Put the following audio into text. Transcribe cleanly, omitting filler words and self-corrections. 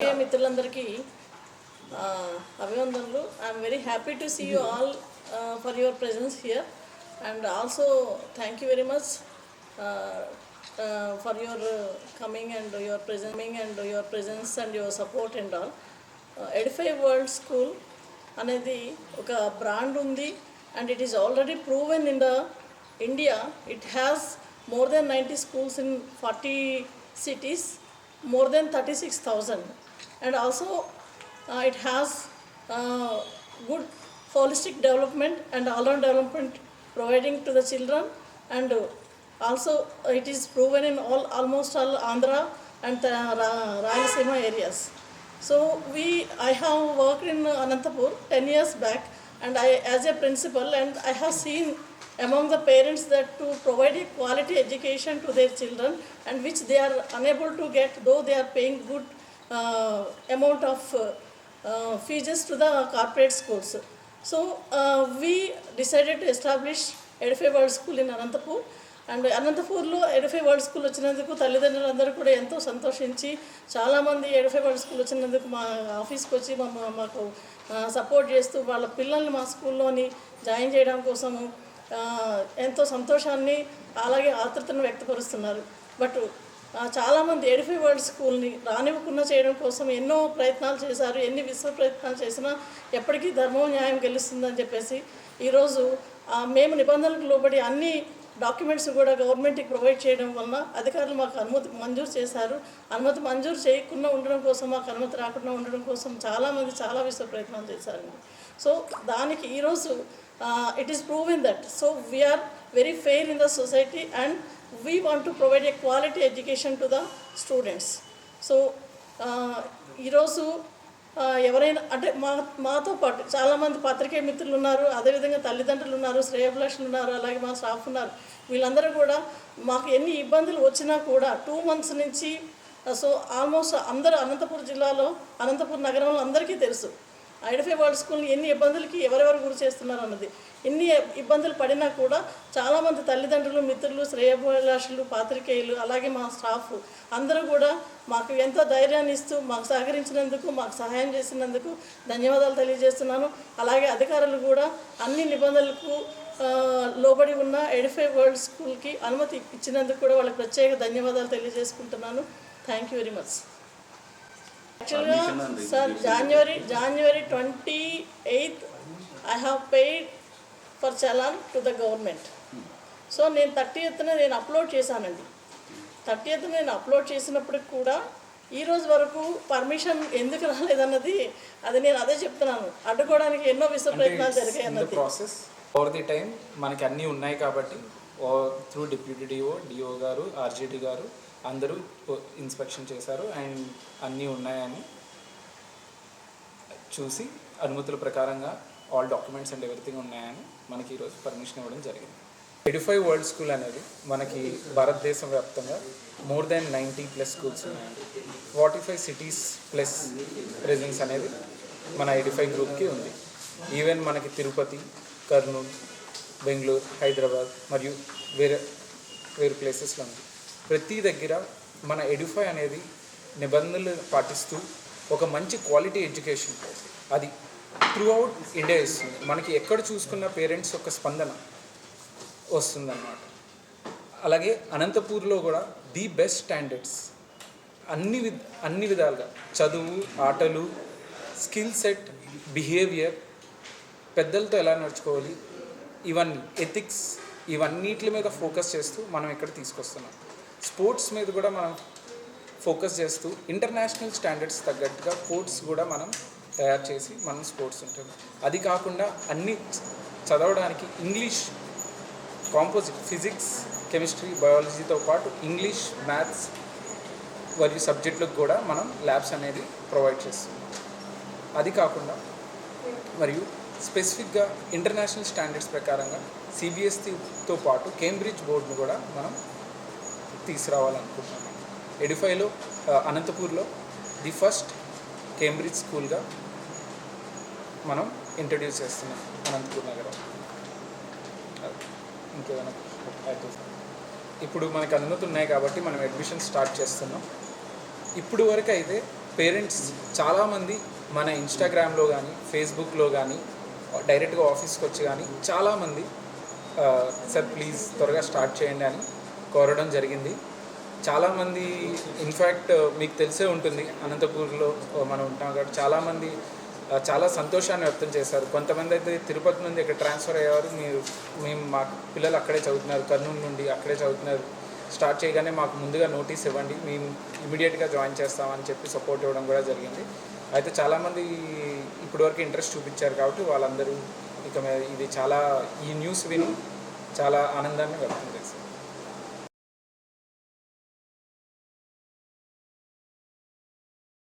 మిత్రులందరికీ అభినందనలు. I'm very happy to see you all for your presence here and also thank you very much for your coming and your presence and your support and all. Edify World School అనేది ఒక brand ఉంది and it is already proven in the India. It has more than 90 schools in 40 cities, more than 36,000, and also it has good holistic development and all-round development providing to the children, and also it is proven in almost all Andhra and Rayalaseema areas. So I have worked in Anantapur 10 years back, and as a principal, and I have seen among the parents that to provide a quality education to their children, and which they are unable to get, though they are paying good amount of fees to the corporate schools. So we decided to establish Edify World School in Anantapur. And అనంతపూర్లో Edify World school వచ్చినందుకు తల్లిదండ్రులందరూ కూడా ఎంతో సంతోషించి చాలామంది Edify World school వచ్చినందుకు మా ఆఫీస్కి వచ్చి మాకు సపోర్ట్ చేస్తూ వాళ్ళ పిల్లల్ని మా స్కూల్లోని జాయిన్ చేయడం కోసము ఎంతో సంతోషాన్ని అలాగే ఆతృతను వ్యక్తపరుస్తున్నారు. బట్ చాలామంది ఎడిఫై వరల్డ్ స్కూల్ని రానివ్వకుండా చేయడం కోసం ఎన్నో ప్రయత్నాలు చేశారు. ఎన్ని విశ్వ ప్రయత్నాలు చేసినా ఎప్పటికీ ధర్మం న్యాయం గెలుస్తుందని చెప్పేసి ఈరోజు మేము నిబంధనలకు లోబడి అన్ని డాక్యుమెంట్స్ కూడా గవర్నమెంట్కి ప్రొవైడ్ చేయడం వలన అధికారులు మాకు అనుమతి మంజూరు చేశారు. అనుమతి మంజూరు చేయకుండా ఉండడం కోసం, మాకు అనుమతి రాకుండా ఉండడం కోసం చాలామంది చాలా విశ్వ ప్రయత్నాలు చేశారండి. సో దానికి ఈరోజు it is proven that so we are very fair in the society and we want to provide a quality education to the students. So ఈరోజు ఎవరైనా అంటే మాతో పాటు చాలామంది పత్రికే మిత్రులు ఉన్నారు, అదేవిధంగా తల్లిదండ్రులు ఉన్నారు, శ్రేయోభిలాషులు ఉన్నారు, అలాగే మా స్టాఫ్ ఉన్నారు. వీళ్ళందరూ కూడా మాకు ఎన్ని ఇబ్బందులు వచ్చినా కూడా 2 months నుంచి సో ఆల్మోస్ట్ అందరూ అనంతపురం జిల్లాలో, అనంతపురం నగరంలో అందరికీ తెలుసు ఎడిఫై వరల్డ్ స్కూల్ని ఎన్ని ఇబ్బందులకి ఎవరెవరు గురి చేస్తున్నారు అన్నది. ఎన్ని ఇబ్బందులు పడినా కూడా చాలామంది తల్లిదండ్రులు, మిత్రులు, శ్రేయోభిలాషులు, పాత్రికేయులు, అలాగే మా స్టాఫ్ అందరూ కూడా మాకు ఎంతో ధైర్యాన్ని ఇస్తూ మాకు సహకరించినందుకు, మాకు సహాయం చేసినందుకు ధన్యవాదాలు తెలియజేస్తున్నాను. అలాగే అధికారులు కూడా అన్ని నిబంధనలకు లోబడి ఉన్న ఎడిఫై వరల్డ్ స్కూల్కి అనుమతి ఇచ్చినందుకు కూడా వాళ్ళకి ప్రత్యేక ధన్యవాదాలు తెలియజేసుకుంటున్నాను. Thank you very much. యాక్చువల్గా sir January 28th I have paid for challan to the government. So నేను 30th నేను అప్లోడ్ చేశానండి. 30th నేను అప్లోడ్ చేసినప్పటికి కూడా ఈరోజు వరకు పర్మిషన్ ఎందుకు రాలేదన్నది అది నేను అదే చెప్తున్నాను. అడ్డుకోవడానికి ఎన్నో విశ్వ ప్రయత్నాలు జరిగాయి అన్నది. ప్రాసెస్ ఓవర్ ది టైం మనకి అన్నీ ఉన్నాయి కాబట్టి త్రూ డిప్యూటీ డిఓ గారు, ఆర్జేటీ గారు అందరూ ఇన్స్పెక్షన్ చేశారు అండ్ అన్నీ ఉన్నాయని చూసి అనుమతుల ప్రకారంగా ఆల్ డాక్యుమెంట్స్ అండ్ ఎవ్రీథింగ్ ఉన్నాయని మనకి ఈరోజు పర్మిషన్ ఇవ్వడం జరిగింది. ఎడిఫై వరల్డ్ స్కూల్ అనేది మనకి భారతదేశం వ్యాప్తంగా more than 90+ స్కూల్స్ ఉన్నాయండి. 45 cities ప్లస్ ప్రెజెన్స్ అనేది మన ఎడిఫై గ్రూప్కి ఉంది. ఈవెన్ మనకి తిరుపతి, కర్నూలు, బెంగళూరు, హైదరాబాద్ మరియు వేరే ప్లేసెస్లో ఉంది. ప్రతి దగ్గర మన ఎడిఫై అనేది నిబంధనలు పాటిస్తూ ఒక మంచి క్వాలిటీ ఎడ్యుకేషన్ అది త్రూ అవుట్ ఇండియా ఇస్తుంది. మనకి ఎక్కడ చూసుకున్న పేరెంట్స్ ఒక స్పందన వస్తుందన్నమాట. అలాగే అనంతపూర్లో కూడా ది బెస్ట్ స్టాండర్డ్స్ అన్ని విధాలుగా చదువు, ఆటలు, స్కిల్ సెట్, బిహేవియర్, పెద్దలతో ఎలా నడుచుకోవాలి, ఇవన్నీ ఎథిక్స్, ఇవన్నిటి మీద ఫోకస్ చేస్తూ మనం ఇక్కడ తీసుకొస్తున్నాం. స్పోర్ట్స్ మీద కూడా మనం ఫోకస్ చేస్తూ ఇంటర్నేషనల్ స్టాండర్డ్స్ తగ్గట్టుగా స్పోర్ట్స్ కూడా మనం తయారు చేసి మనం స్పోర్ట్స్ ఉంటుంది. అది కాకుండా అన్నీ చదవడానికి ఇంగ్లీష్, కాంపోజిట్, ఫిజిక్స్, కెమిస్ట్రీ, బయాలజీతో పాటు ఇంగ్లీష్, మ్యాథ్స్ మరియు సబ్జెక్టులకు కూడా మనం ల్యాబ్స్ అనేది ప్రొవైడ్ చేస్తున్నాం. అది కాకుండా మరియు స్పెసిఫిక్గా ఇంటర్నేషనల్ స్టాండర్డ్స్ ప్రకారంగా సిబిఎస్ఈతో పాటు కేంబ్రిడ్జ్ బోర్డును కూడా మనం తీసుకురావాలనుకుంటున్నాం. ఎడిఫైలో అనంతపూర్లో ది ఫస్ట్ కేంబ్రిడ్జ్ స్కూల్గా మనం ఇంట్రడ్యూస్ చేస్తున్నాం అనంతపూర్ నగరం. ఇంకేమైనా ఇప్పుడు మనకు అనుమతులు ఉన్నాయి కాబట్టి మనం అడ్మిషన్ స్టార్ట్ చేస్తున్నాం. ఇప్పుడు వరకు అయితే పేరెంట్స్ చాలామంది మన ఇన్స్టాగ్రామ్లో కానీ ఫేస్బుక్లో కానీ డైరెక్ట్గా ఆఫీస్కి వచ్చి కానీ చాలామంది సార్ ప్లీజ్ త్వరగా స్టార్ట్ చేయండి అని కోరడం జరిగింది. చాలామంది ఇన్ఫ్యాక్ట్ మీకు తెలిసే ఉంటుంది, అనంతపూర్లో మనం ఉంటాం కాబట్టి చాలామంది చాలా సంతోషాన్ని వ్యక్తం చేశారు. కొంతమంది అయితే తిరుపతి నుండి ఇక్కడ ట్రాన్స్ఫర్ అయ్యేవారు, మేము మా పిల్లలు అక్కడే చదువుతున్నారు, కర్నూలు నుండి అక్కడే చదువుతున్నారు, స్టార్ట్ చేయగానే మాకు ముందుగా నోటీస్ ఇవ్వండి, మేము ఇమీడియట్గా జాయిన్ చేస్తామని చెప్పి సపోర్ట్ ఇవ్వడం కూడా జరిగింది. అయితే చాలామంది ఇప్పటివరకు ఇంట్రెస్ట్ చూపించారు కాబట్టి వాళ్ళందరూ ఇక ఇది చాలా ఈ న్యూస్ విని చాలా ఆనందాన్ని వ్యక్తం చేశారు.